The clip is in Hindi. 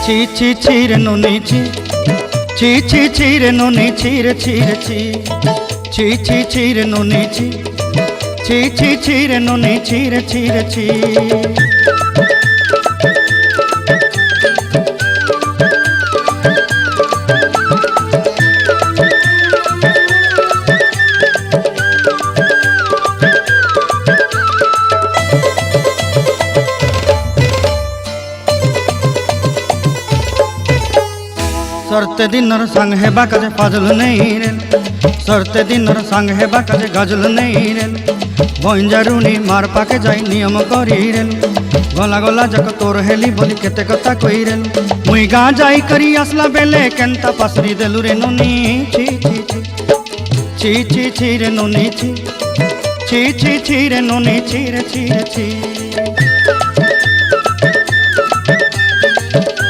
ছি ছি ছি রে নুনি ছি ছি ছি ছি রে নুনি ছি রে ছি রে ছি ছি ছি ছি রে নুনি ছি ছি ছি ছি রে নুনি ছি রে ছি রে ছি। सरते दिनर संग हेबा काजे फाजल नहीं रेल सरते दिनर संग हेबा काजे गजल नहीं रेल बंजारुनी मार पाके जाई नियम करी रेल गला गला जक तोर हेली बोली केते कथा कई रेल मुई गा जाई करी असला बेले केंता पासरी देलु रे नुनी छी छी छी छी छी छी रे नुनी छी छी छी छी रे नुनी छी रे छी रे छी।